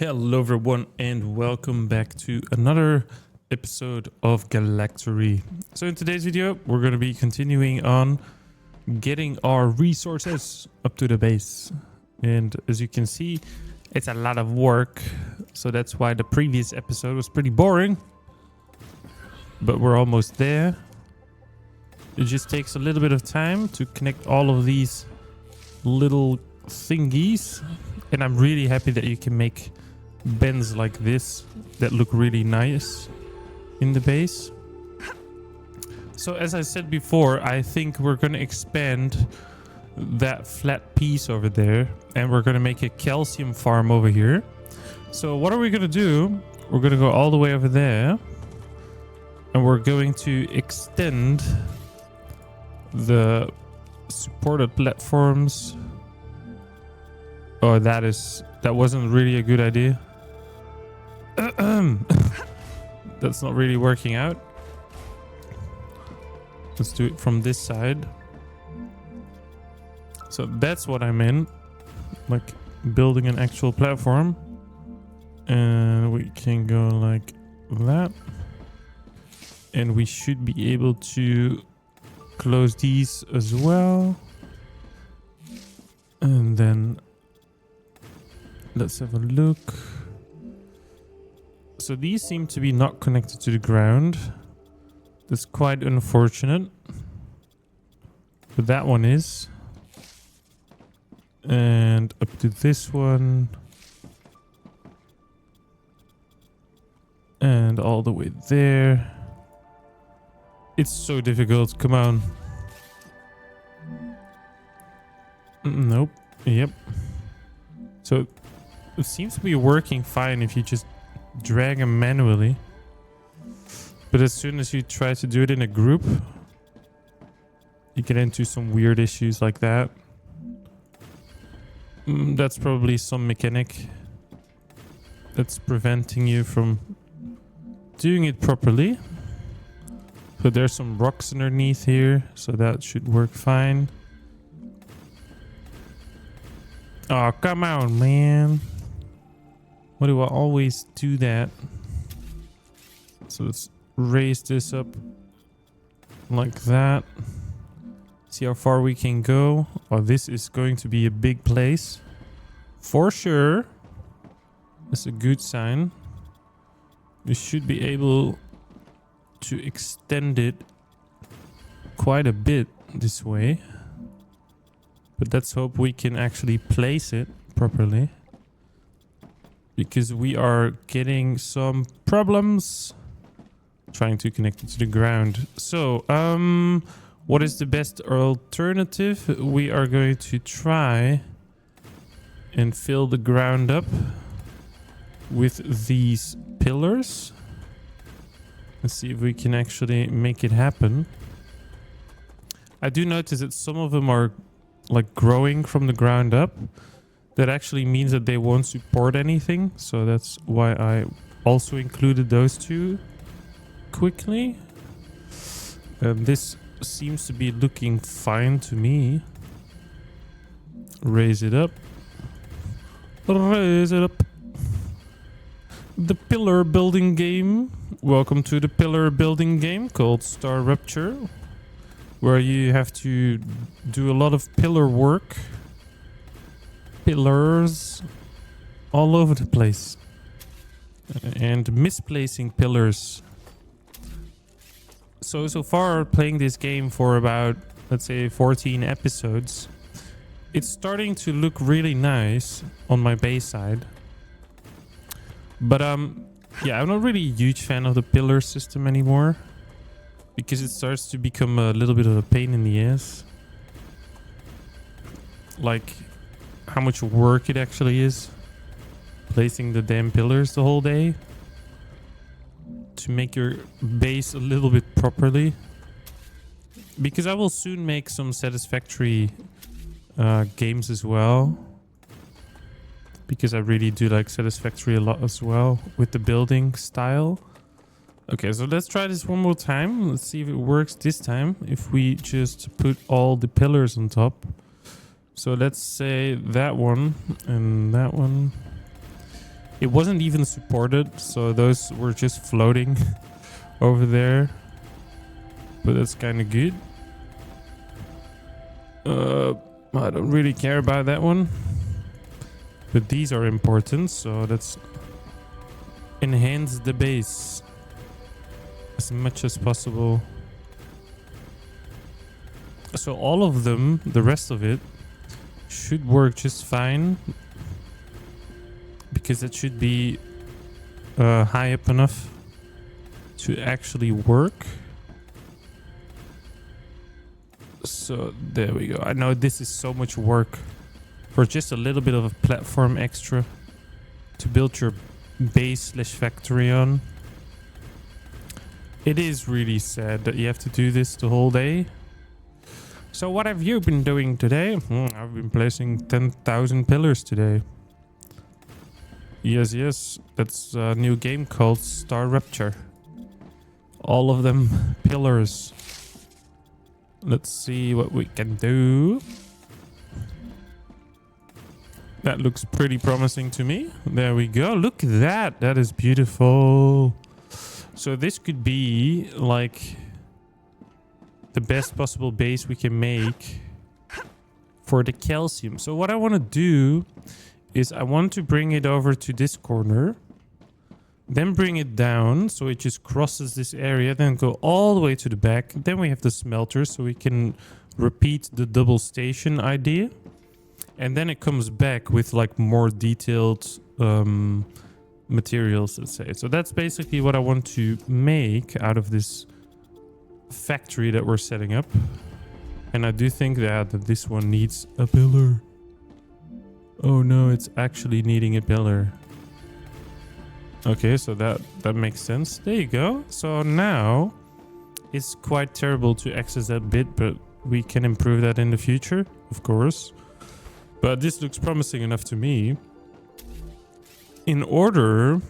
Hello everyone and welcome back to another episode of Galactory. So in today's video we're going to be continuing on getting our resources up to the base. And as you can see, it's a lot of work. So that's why the previous episode was pretty boring. But we're almost there. It just takes a little bit of time to connect all of these little thingies. And I'm really happy that you can make bends like this that look really nice in the base. So as I said before, I think we're going to expand that flat piece over there and we're going to make a calcium farm over here. So what are we going to do? We're going to go all the way over there and we're going to extend the supported platforms. Oh, that wasn't really a good idea. That's not really working out. Let's do it from this side. So that's what I meant, like building an actual platform. And we can go like that. And we should be able to close these as well. And then let's have a look. So these seem to be not connected to the ground. That's quite unfortunate. But that one is. And up to this one. And all the way there. It's so difficult. Come on. Nope. Yep. So it seems to be working fine if you just drag them manually. But as soon as you try to do it in a group, you get into some weird issues like that. That's probably some mechanic that's preventing you from doing it properly. But there's some rocks underneath here, so that should work fine. Oh, come on, man. Why do I always do that? So let's raise this up like that. See how far we can go. Oh, this is going to be a big place. For sure. That's a good sign. We should be able to extend it quite a bit this way. But let's hope we can actually place it properly. Because we are getting some problems trying to connect it to the ground. So, what is the best alternative? We are going to try and fill the ground up with these pillars. Let's see if we can actually make it happen. I do notice that some of them are like growing from the ground up. That actually means that they won't support anything. So that's why I also included those two quickly. This seems to be looking fine to me. Raise it up. Raise it up. The pillar building game. Welcome to the pillar building game called StarRupture, where you have to do a lot of pillar work. Pillars all over the place. And misplacing pillars. So far playing this game for about, let's say, 14 episodes. It's starting to look really nice on my base side. But yeah, I'm not really a huge fan of the pillar system anymore. Because it starts to become a little bit of a pain in the ass. Like how much work it actually is placing the damn pillars the whole day to make your base a little bit properly. Because I will soon make some satisfactory games as well, because I really do like Satisfactory a lot as well with the building style. Okay, so let's try this one more time. Let's see if it works this time. If we just put all the pillars on top. So let's say that one and that one. It wasn't even supported, so those were just floating over there. But that's kind of good. I don't really care about that one. But these are important, so let's enhance the base as much as possible. So all of them, the rest of it, should work just fine. Because it should be high up enough to actually work. So there we go. I know this is so much work for just a little bit of a platform extra to build your base / factory on. It is really sad that you have to do this the whole day. So what have you been doing today? I've been placing 10,000 pillars today. Yes, that's a new game called StarRupture. All of them pillars. Let's see what we can do. That looks pretty promising to me. There we go. Look at that. That is beautiful. So this could be like the best possible base we can make for the calcium. So what I want to do is I want to bring it over to this corner, then bring it down so it just crosses this area, then go all the way to the back. Then we have the smelter so we can repeat the double station idea. And then it comes back with like more detailed materials, let's say. So that's basically what I want to make out of this factory that we're setting up. And I do think that this one needs a pillar. Oh no, it's actually needing a pillar. Okay, so that makes sense. There you go. So now it's quite terrible to access that bit, but we can improve that in the future, of course. But this looks promising enough to me. In order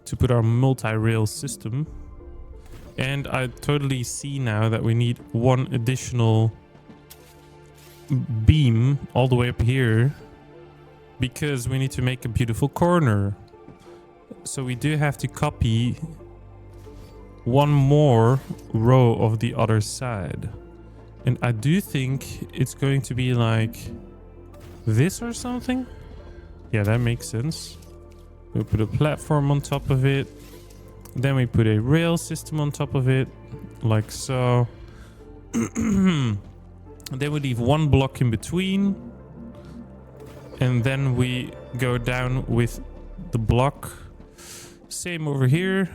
to put our multi-rail system, and I totally see now that we need one additional beam all the way up here because we need to make a beautiful corner. So we do have to copy one more row of the other side. And I do think it's going to be like this or something. Yeah, that makes sense. We put a platform on top of it. Then we put a rail system on top of it, like so. Then we leave one block in between. And then we go down with the block. Same over here.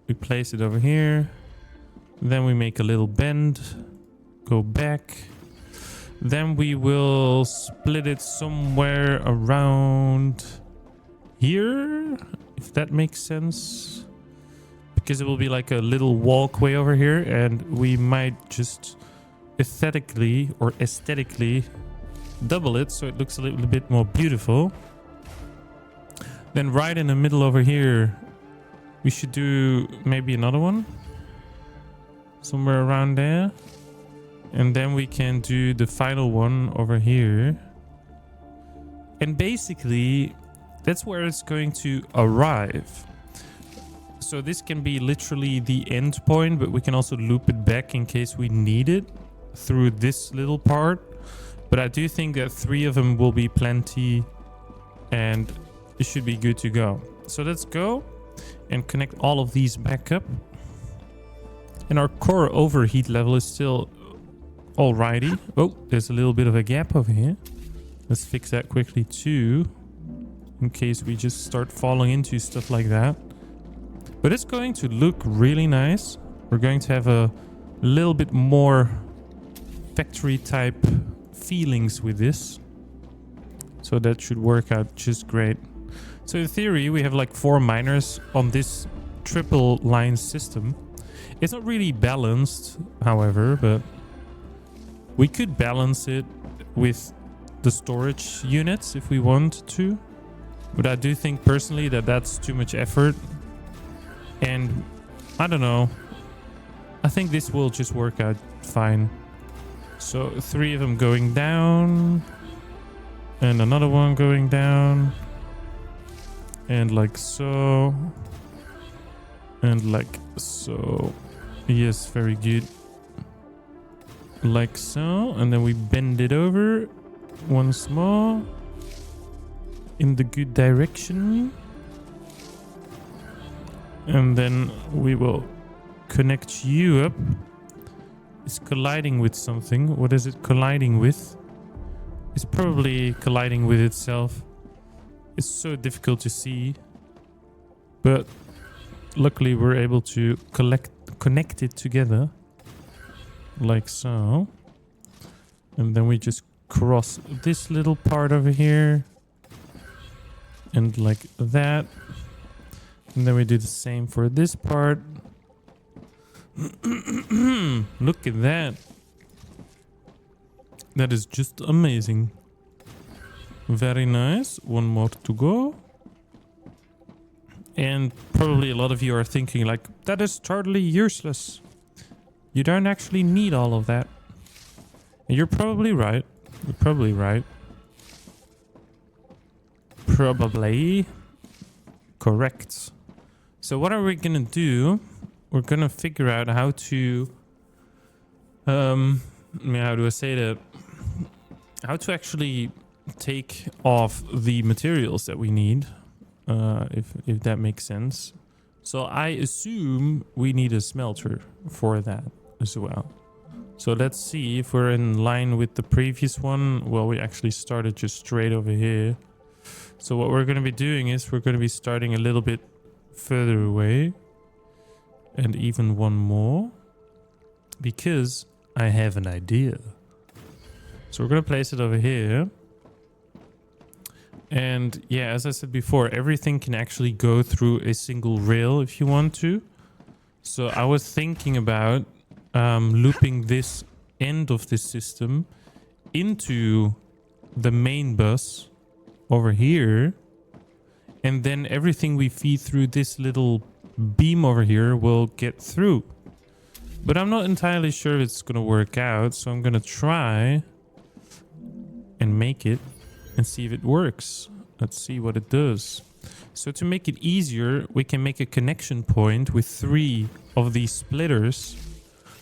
We place it over here. Then we make a little bend. Go back. Then we will split it somewhere around here, if that makes sense. Because it will be like a little walkway over here, and we might just aesthetically double it so it looks a little bit more beautiful. Then right in the middle over here, we should do maybe another one. Somewhere around there. And then we can do the final one over here. And basically, that's where it's going to arrive. So this can be literally the end point, but we can also loop it back in case we need it through this little part. But I do think that 3 of them will be plenty and it should be good to go. So let's go and connect all of these back up. And our core overheat level is still alrighty. Oh, there's a little bit of a gap over here. Let's fix that quickly too, in case we just start falling into stuff like that. But it's going to look really nice. We're going to have a little bit more factory type feelings with this. So that should work out just great. So in theory, we have like 4 miners on this triple line system. It's not really balanced, however, but we could balance it with the storage units if we want to. But I do think personally that that's too much effort. And I don't know. I think this will just work out fine. So 3 of them going down. And another one going down. And like so. And like so. Yes, very good. Like so. And then we bend it over once more. In the good direction. And then we will connect you up. It's colliding with something. What is it colliding with? It's probably colliding with itself. It's so difficult to see. But luckily we're able to connect it together. Like so. And then we just cross this little part over here. And like that. And then we do the same for this part. Look at that. That is just amazing. Very nice. One more to go. And probably a lot of you are thinking like, that is totally useless. You don't actually need all of that. And you're probably right. You're probably right. Probably correct. So what are we gonna do? We're gonna figure out how to how do I say that? How to actually take off the materials that we need, if that makes sense. So I assume we need a smelter for that as well. So let's see if we're in line with the previous one. Well, we actually started just straight over here. So what we're going to be doing is we're going to be starting a little bit further away. And even one more. Because I have an idea. So we're going to place it over here. And yeah, as I said before, everything can actually go through a single rail if you want to. So I was thinking about looping this end of this system into the main bus over here. And then everything we feed through this little beam over here will get through. But I'm not entirely sure if it's going to work out. So I'm going to try and make it and see if it works. Let's see what it does. So to make it easier, we can make a connection point with 3 of these splitters.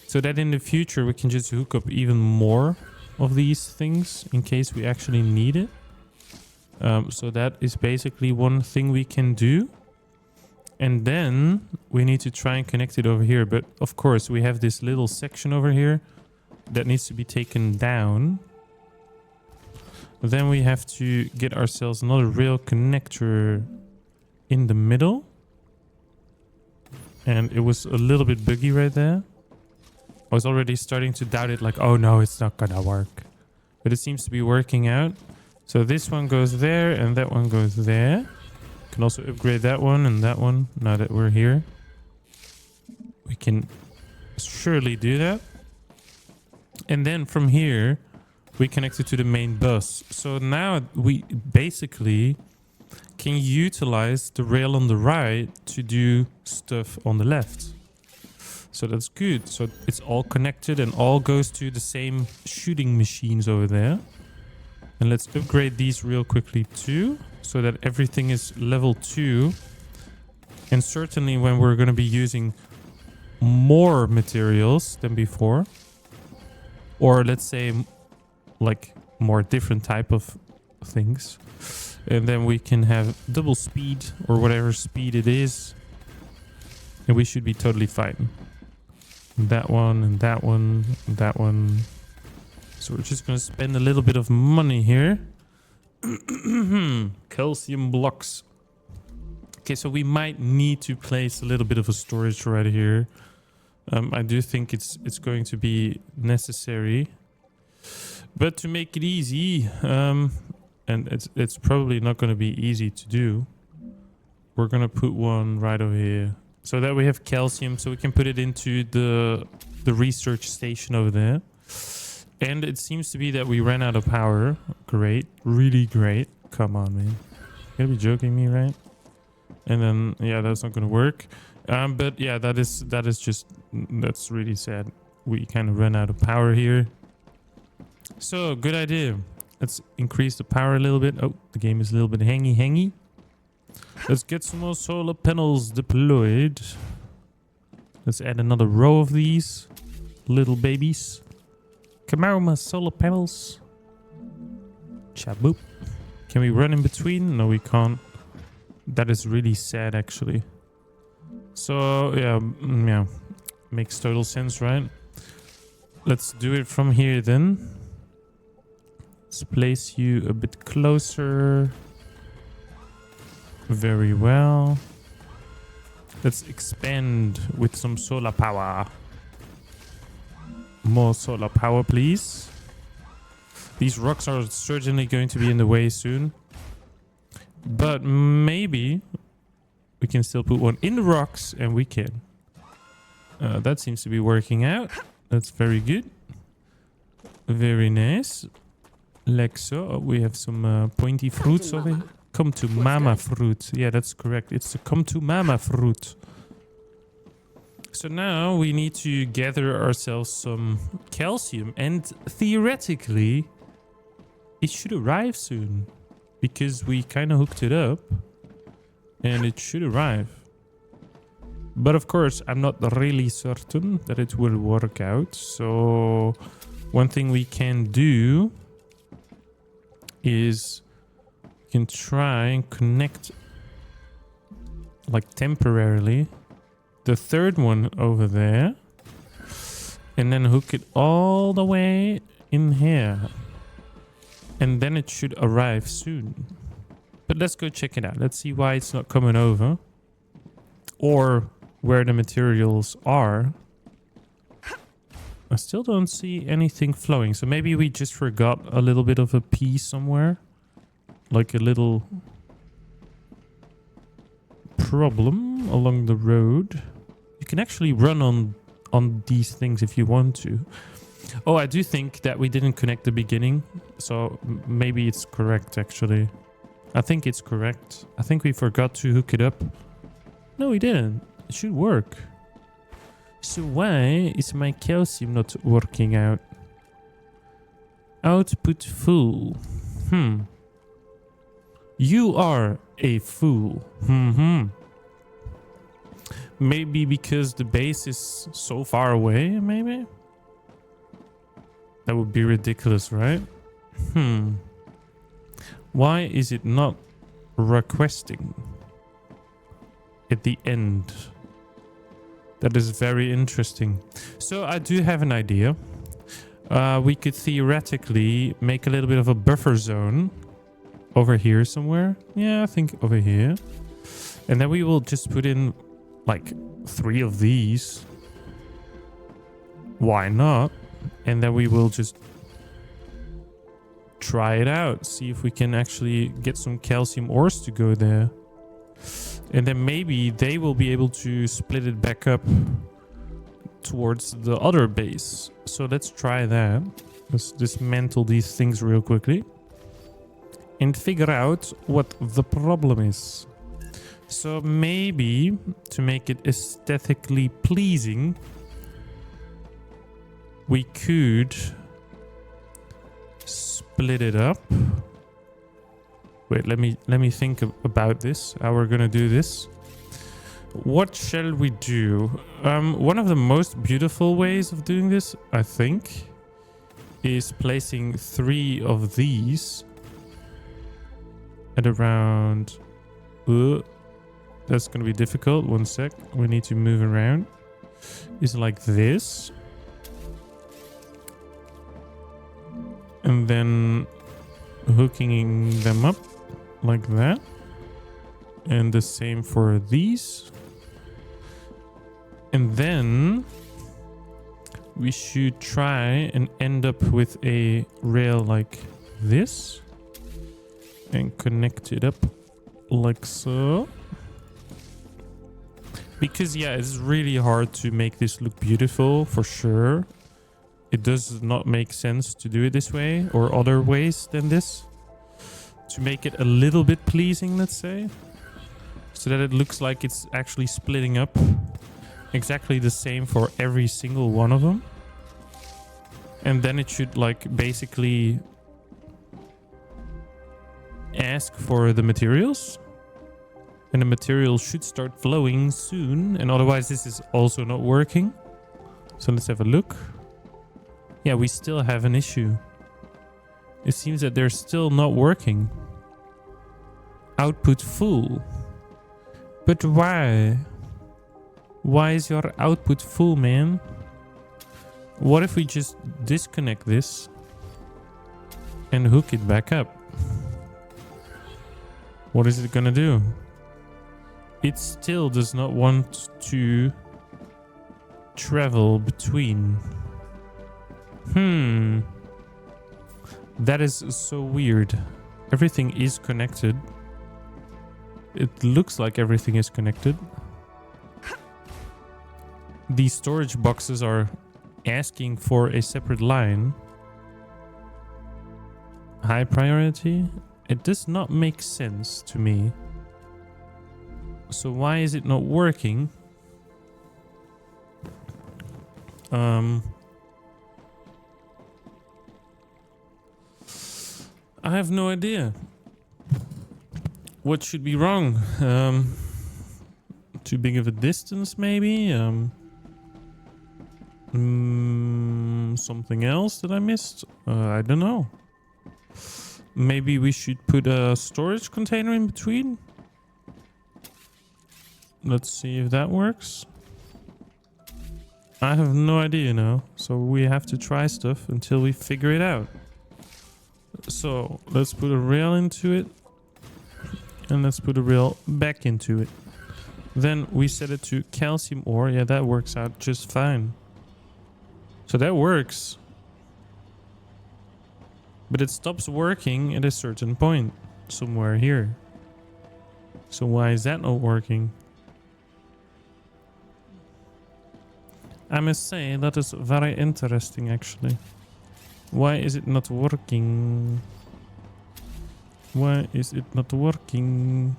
So that in the future we can just hook up even more of these things in case we actually need it. So that is basically one thing we can do. And then we need to try and connect it over here. But of course we have this little section over here that needs to be taken down. Then we have to get ourselves another rail connector in the middle. And it was a little bit buggy right there. I was already starting to doubt it, like, oh no, it's not gonna work. But it seems to be working out. So this one goes there and that one goes there. Can also upgrade that one and that one now that we're here. We can surely do that. And then from here, we connect it to the main bus. So now we basically can utilize the rail on the right to do stuff on the left. So that's good. So it's all connected and all goes to the same shooting machines over there. And let's upgrade these real quickly too, so that everything is level 2. And certainly when we're going to be using more materials than before, or let's say like more different type of things, and then we can have double speed or whatever speed it is, and we should be totally fine. That one and that one and that one. So we're just going to spend a little bit of money here. Calcium blocks. Okay, so we might need to place a little bit of a storage right here. I do think it's going to be necessary. But to make it easy, and it's probably not going to be easy to do, we're going to put one right over here. So that we have calcium, so we can put it into the research station over there. And it seems to be that we ran out of power. Great. Really great. Come on, man. You're gonna be joking me, right? And then, yeah, that's not gonna work. But yeah, that's really sad. We kind of ran out of power here. So, good idea. Let's increase the power a little bit. Oh, the game is a little bit hangy. Let's get some more solar panels deployed. Let's add another row of these little babies. Come on, my solar panels. Chaboop. Can we run in between? No, we can't. That is really sad, actually. So, yeah. Makes total sense, right? Let's do it from here, then. Let's place you a bit closer. Very well. Let's expand with some solar power. More solar power, please. These rocks are certainly going to be in the way soon. But maybe we can still put one in the rocks and we can. That seems to be working out. That's very good. Very nice. Like so. Oh, we have some pointy fruits over here. Come to mama fruit. Yeah, that's correct. It's the come to mama fruit. So now we need to gather ourselves some calcium, and theoretically it should arrive soon because we kind of hooked it up and it should arrive. But of course, I'm not really certain that it will work out. So one thing we can do is we can try and connect, like temporarily, the third one over there, and then hook it all the way in here, and then it should arrive soon. But let's go check it out. Let's see why it's not coming over, or where the materials are. I still don't see anything flowing, so maybe we just forgot a little bit of a piece somewhere, like a little problem along the road. You can actually run on these things if you want to. Oh, I do think that we didn't connect the beginning, so maybe it's correct, actually. I think it's correct. I think we forgot to hook it up. No, we didn't. It should work. So why is my calcium not working out? Output full. You are a fool. Maybe because the base is so far away, maybe? That would be ridiculous, right? Why is it not requesting at the end? That is very interesting. So I do have an idea. We could theoretically make a little bit of a buffer zone over here somewhere. Yeah, I think over here. And then we will just put in like 3 of these. Why not? And then we will just try it out. See if we can actually get some calcium ores to go there. And then maybe they will be able to split it back up towards the other base. So let's try that. Let's dismantle these things real quickly and figure out what the problem is. So maybe to make it aesthetically pleasing, we could split it up. Wait, let me think about this. How we're gonna do this. What shall we do? One of the most beautiful ways of doing this, I think, is placing 3 of these at around. That's gonna be difficult. One sec. We need to move around. It's like this, and then hooking them up like that, and the same for these. And then we should try and end up with a rail like this and connect it up like so. Because yeah, it's really hard to make this look beautiful, for sure. It does not make sense to do it this way or other ways than this. To make it a little bit pleasing, let's say. So that it looks like it's actually splitting up. Exactly the same for every single one of them. And then it should like basically ask for the materials. And the material should start flowing soon. And otherwise this is also not working. So let's have a look. Yeah, we still have an issue. It seems that they're still not working. Output full. But why? Why is your output full, man? What if we just disconnect this and hook it back up? What is it gonna do? It still does not want to travel between. That is so weird. Everything is connected. It looks like everything is connected. These storage boxes are asking for a separate line. High priority? It does not make sense to me. So why is it not working? I have no idea. What should be wrong? Too big of a distance, maybe? Something else that I missed? I don't know. Maybe we should put a storage container in between? Let's see if that works. I have no idea now. So we have to try stuff until we figure it out. So let's put a rail into it. And let's put a rail back into it. Then we set it to calcium ore. Yeah, that works out just fine. So that works. But it stops working at a certain point. Somewhere here. So why is that not working? I must say that is very interesting actually. Why is it not working? Why is it not working?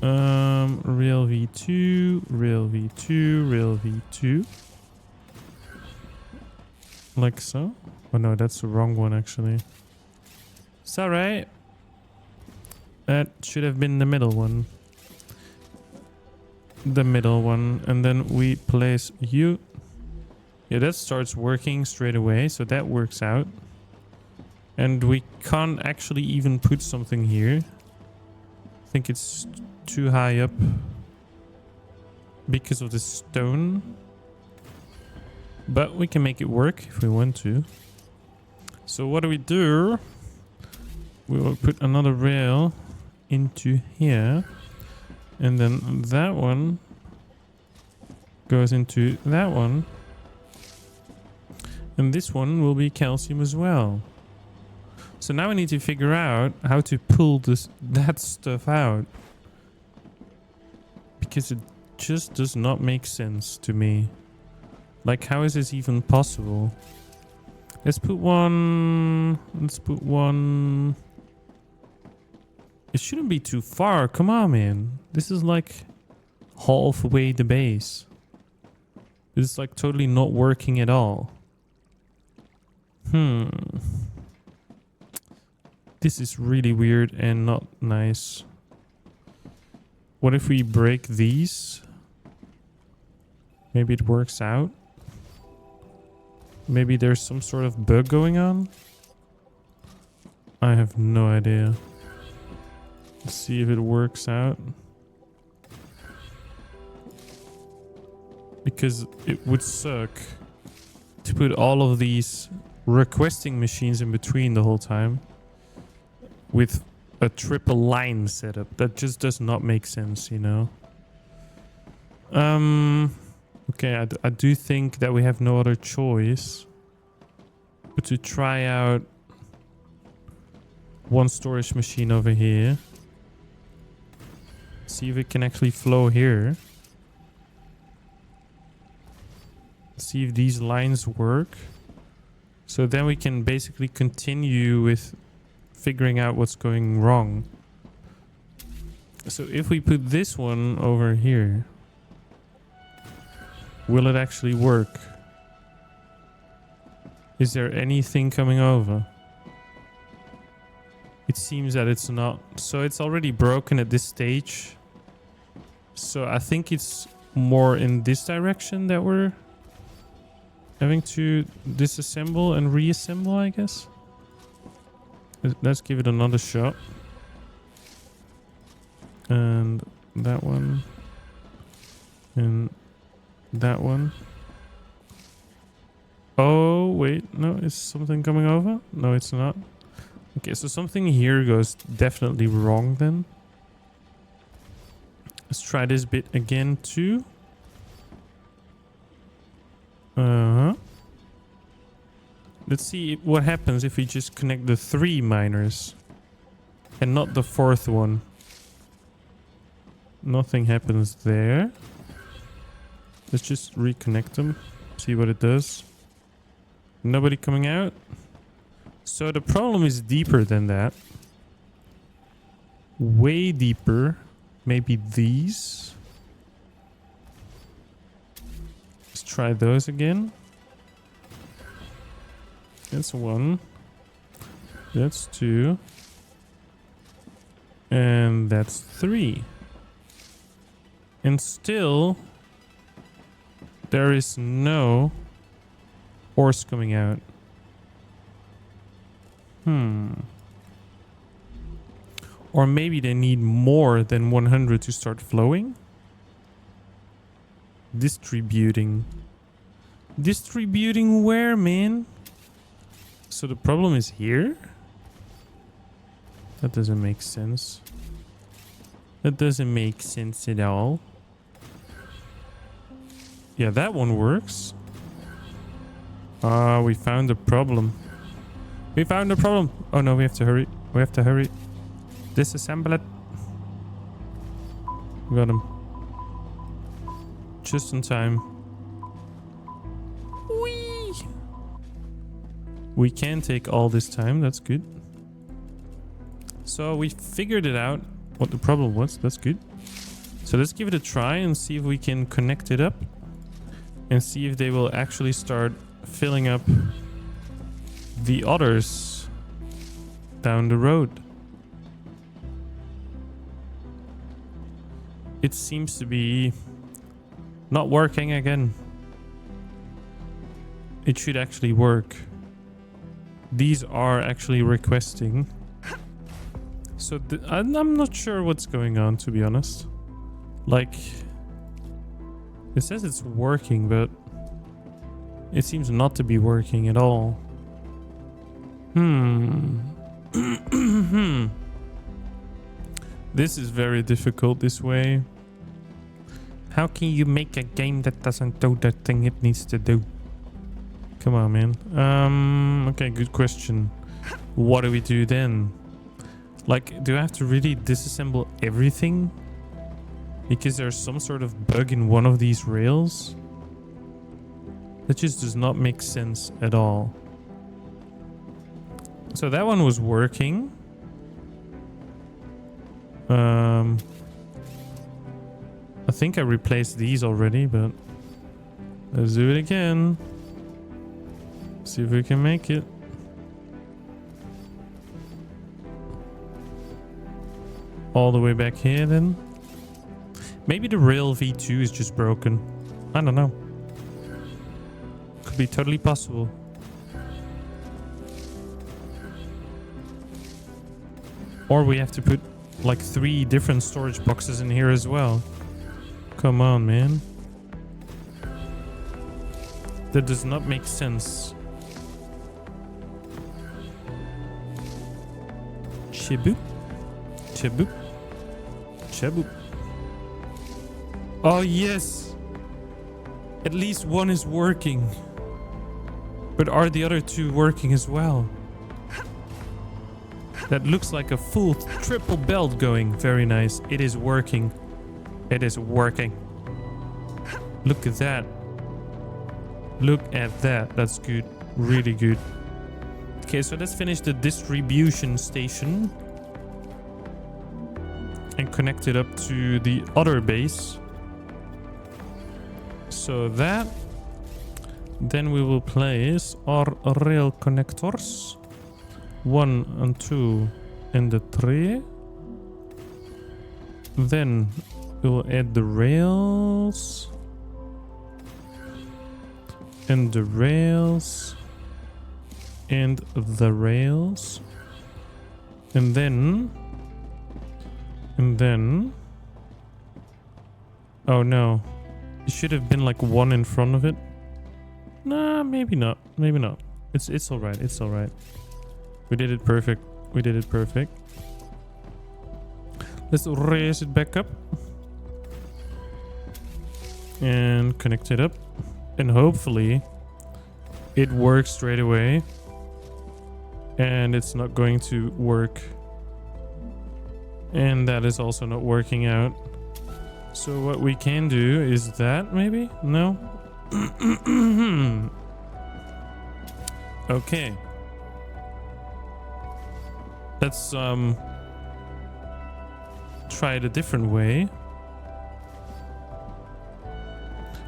Rail V2, rail V2, rail V2. Like so? Oh no, that's the wrong one actually. It's alright. That should have been the middle one. The middle one. And then we place you. Yeah, that starts working straight away. So that works out. And we can't actually even put something here. I think it's too high up. Because of the stone. But we can make it work if we want to. So what do? We will put another rail into here. And then that one goes into that one. And this one will be calcium as well. So now we need to figure out how to pull that stuff out. Because it just does not make sense to me. Like, how is this even possible? Let's put one. Let's put one. It shouldn't be too far. Come on, man. This is like halfway the base. It's like totally not working at all. This is really weird and not nice. What if we break these? Maybe it works out. Maybe there's some sort of bug going on. I have no idea. Let's see if it works out. Because it would suck to put all of these requesting machines in between the whole time with a triple line setup. That just does not make sense, you know. Okay, I do think that we have no other choice but to try out one storage machine over here. See if it can actually flow here. See if these lines work. So then we can basically continue with figuring out what's going wrong. So if we put this one over here, will it actually work? Is there anything coming over? It seems that it's not. So it's already broken at this stage. So I think it's more in this direction that we're having to disassemble and reassemble, I guess. Let's give it another shot. And that one. And that one. Oh, wait. No, is something coming over? No, it's not. Okay, so something here goes definitely wrong then. Let's try this bit again too. Let's see what happens if we just connect the 3 miners and not the 4th one. Nothing happens there. Let's just reconnect them. See what it does. Nobody coming out. So the problem is deeper than that. Way deeper. Maybe these. Let's try those again. That's 1. That's 2. And that's 3. And still, there is no ores coming out. Or maybe they need more than 100 to start flowing. Distributing. Distributing where, man? So the problem is here? That doesn't make sense. That doesn't make sense at all. Yeah, that one works. We found the problem. We found the problem. Oh no, we have to hurry. We have to hurry. Disassemble it. Got him. Just in time. Whee! We can take all this time. That's good. So we figured it out. What the problem was. That's good. So let's give it a try and see if we can connect it up. And see if they will actually start filling up the others down the road. It seems to be not working again. It should actually work. These are actually requesting. So I'm not sure what's going on, to be honest. Like, it says it's working, but it seems not to be working at all. This is very difficult this way. How can you make a game that doesn't do the thing it needs to do? Come on, man. Okay, good question. What do we do then? Like, do I have to really disassemble everything? Because there's some sort of bug in one of these rails? That just does not make sense at all. So that one was working. I think I replaced these already, but let's do it again. See if we can make it. All the way back here then. Maybe the rail V2 is just broken. I don't know. Could be totally possible. Or we have to put like 3 different storage boxes in here as well. Come on, man. That does not make sense. Chiboop. Chiboop. Chiboop. Oh, yes. At least one is working. But are the other 2 working as well? That looks like a full triple belt going. Very nice. It is working. It is working. Look at that. Look at that. That's good. Really good. Okay, so let's finish the distribution station. And connect it up to the other base. So that. Then we will place our rail connectors. 1 and 2 and the tree. Then we'll add the rails. And the rails. And the rails. And then... Oh no. It should have been like one in front of it. Nah, maybe not. Maybe not. It's alright. It's alright. We did it perfect. We did it perfect. Let's raise it back up. And connect it up. And hopefully it works straight away. And it's not going to work. And that is also not working out. So what we can do is that maybe? No? Okay. Let's try it a different way.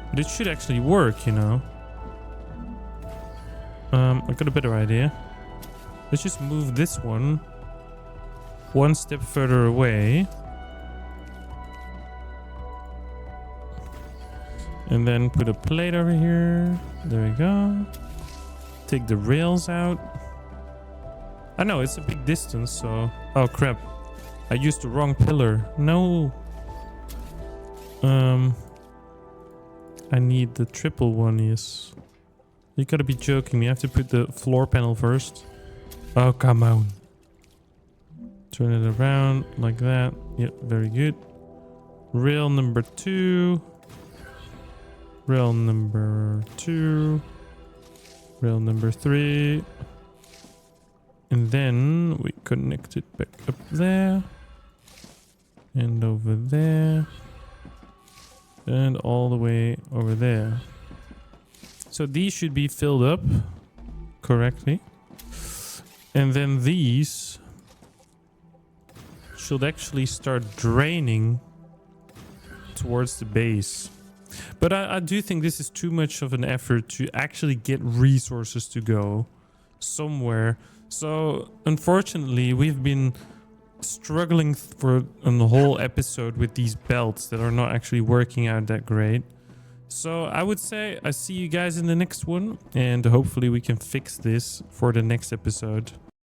But it should actually work, you know. I got a better idea. Let's just move this one step further away. And then put a plate over here. There we go. Take the rails out. I know it's a big distance, so... Oh crap. I used the wrong pillar. No. I need the triple one, yes. You gotta be joking me. I have to put the floor panel first. Oh, come on. Turn it around like that. Yep, very good. Rail number 2. Rail number 2. Rail number 3. And then we connect it back up there. And over there. And all the way over there. So these should be filled up correctly. And then these should actually start draining towards the base. But I do think this is too much of an effort to actually get resources to go somewhere. So unfortunately, we've been struggling for a whole episode with these belts that are not actually working out that great. So I would say I see you guys in the next one, and hopefully we can fix this for the next episode.